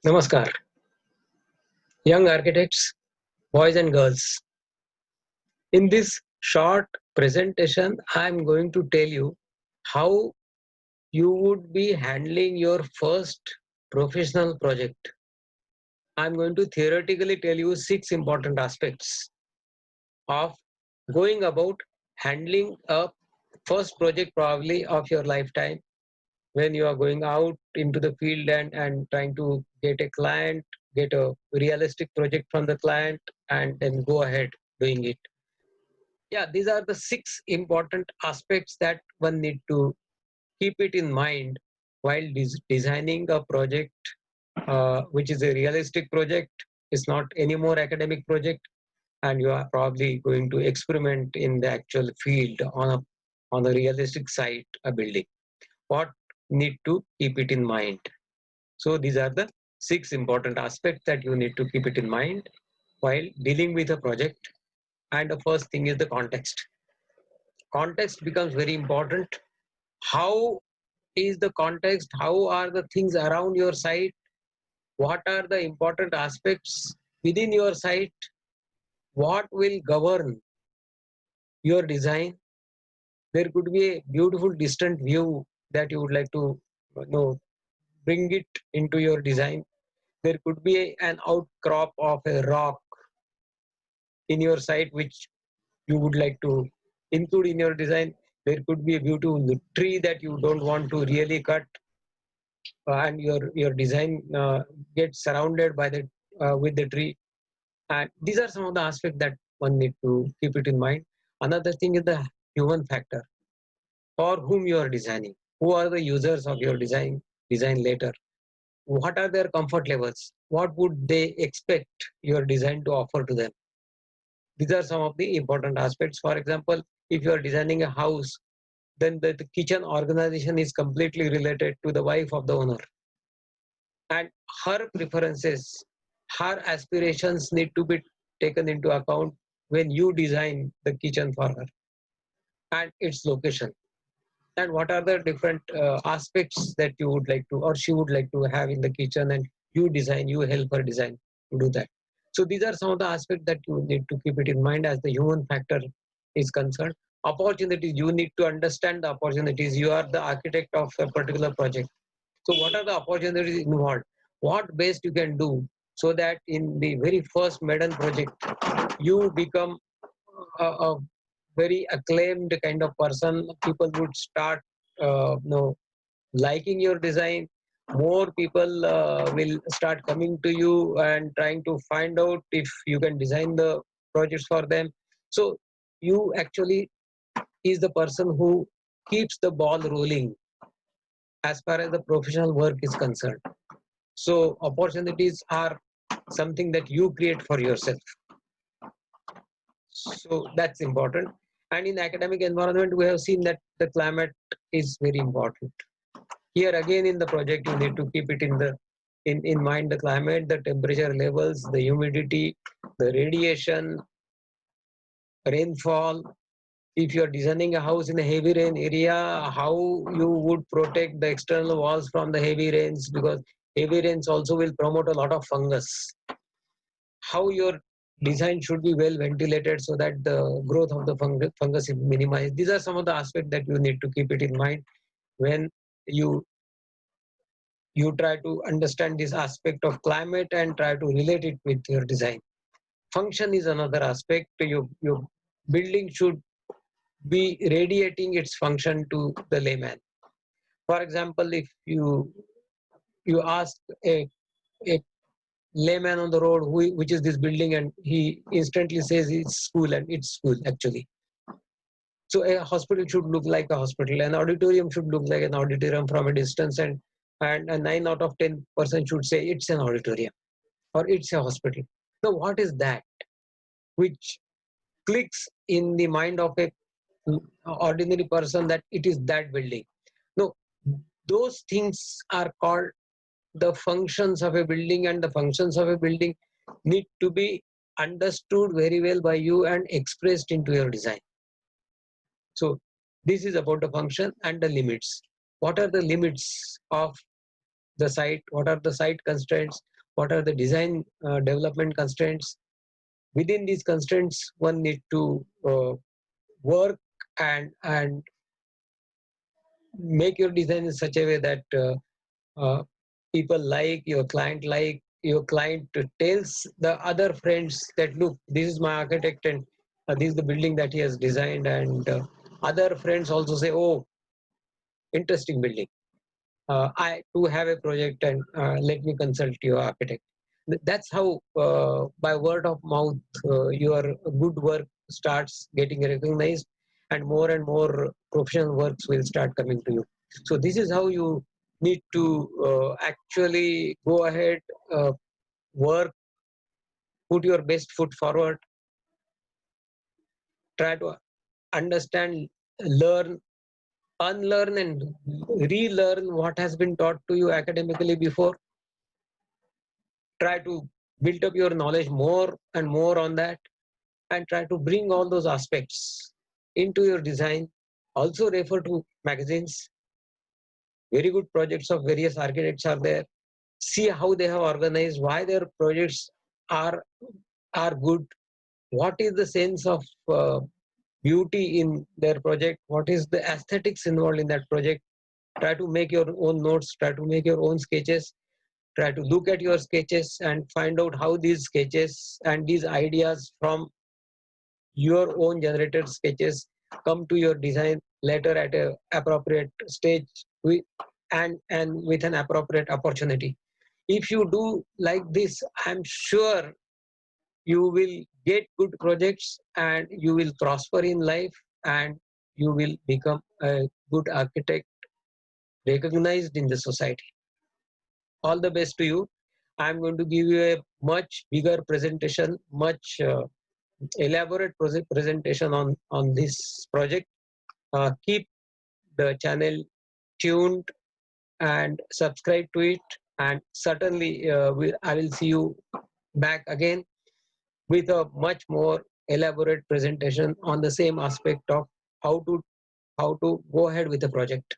Namaskar, young architects, boys and girls. In this short presentation, I am going to tell you how you would be handling your first professional project. I am going to theoretically tell you 6 important aspects of going about handling a first project probably of your lifetime when you are going out into the field and trying to get a client, get a realistic project from the client, and then go ahead doing it. Yeah, these are the 6 important aspects that one need to keep it in mind while designing a project, which is a realistic project. It's not any more academic project, and you are probably going to experiment in the actual field on a realistic site, a building. What need to keep it in mind? So these are the 6 important aspects that you need to keep it in mind while dealing with a project. And the first thing is the context. Context becomes very important. How is the context? How are the things around your site? What are the important aspects within your site? What will govern your design? There could be a beautiful distant view that you would like to bring it into your design. There could be an outcrop of a rock in your site which you would like to include in your design. There could be a beautiful tree that you don't want to really cut, and your design gets surrounded by the with the tree. And these are some of the aspects that one need to keep it in mind. Another thing is the human factor. For whom you are designing, who are the users of your design later, what are their comfort levels, what would they expect your design to offer to them. These are some of the important aspects. For example, if you are designing a house, then the kitchen organization is completely related to the wife of the owner, and her preferences, her aspirations need to be taken into account when you design the kitchen for her, and its location, and what are the different aspects that you would like to or she would like to have in the kitchen, and you help her design to do that. So these are some of the aspects that you need to keep it in mind as the human factor is concerned. Opportunities, you need to understand the opportunities. You are the architect of a particular project. So what are the opportunities involved? What best you can do so that in the very first maiden project, you become a very acclaimed kind of person. People would start, liking your design. More people will start coming to you and trying to find out if you can design the projects for them. So you actually is the person who keeps the ball rolling as far as the professional work is concerned. So opportunities are something that you create for yourself. So that's important. And in academic environment, we have seen that the climate is very important. Here again in the project, you need to keep it in mind, the climate, the temperature levels, the humidity, the radiation, rainfall. If you're designing a house in a heavy rain area, how you would protect the external walls from the heavy rains, because heavy rains also will promote a lot of fungus. How your design should be well ventilated so that the growth of the fungus is minimized. These are some of the aspects that you need to keep it in mind when you you try to understand this aspect of climate and try to relate it with your design. Function is another aspect. Your building should be radiating its function to the layman. For example, if you ask a layman on the road, which is this building, and he instantly says it's school, and it's school actually. So a hospital should look like a hospital, an auditorium should look like an auditorium from a distance, and a 9 out of 10% should say it's an auditorium or it's a hospital. Now what is that which clicks in the mind of a ordinary person that it is that building? No, those things are called the functions of a building, and the functions of a building need to be understood very well by you and expressed into your design. So this is about the function and the limits. What are the limits of the site, what are the site constraints, what are the design development constraints. Within these constraints, one need to work and make your design in such a way that uh, people like, your client tells the other friends that, look, this is my architect, and this is the building that he has designed, and other friends also say, oh, interesting building. I too have a project, and let me consult your architect. That's how, by word of mouth, your good work starts getting recognized, and more professional works will start coming to you. So this is how you need to actually go ahead, work, put your best foot forward, try to understand, learn, unlearn, and relearn what has been taught to you academically before. Try to build up your knowledge more and more on that, and try to bring all those aspects into your design. Also refer to magazines. Very good projects of various architects are there. See how they have organized, why their projects are are good, what is the sense of beauty in their project, what is the aesthetics involved in that project. Try to make your own notes, try to make your own sketches, try to look at your sketches and find out how these sketches and these ideas from your own generated sketches come to your design later at a appropriate stage, with and with an appropriate opportunity. If you do like this, I'm sure you will get good projects, and you will prosper in life, and you will become a good architect recognized in the society. All the best to you. I'm going to give you a much bigger presentation, much elaborate presentation on this project. Keep the channel tuned and subscribe to it, and certainly I will see you back again with a much more elaborate presentation on the same aspect of how to go ahead with the project.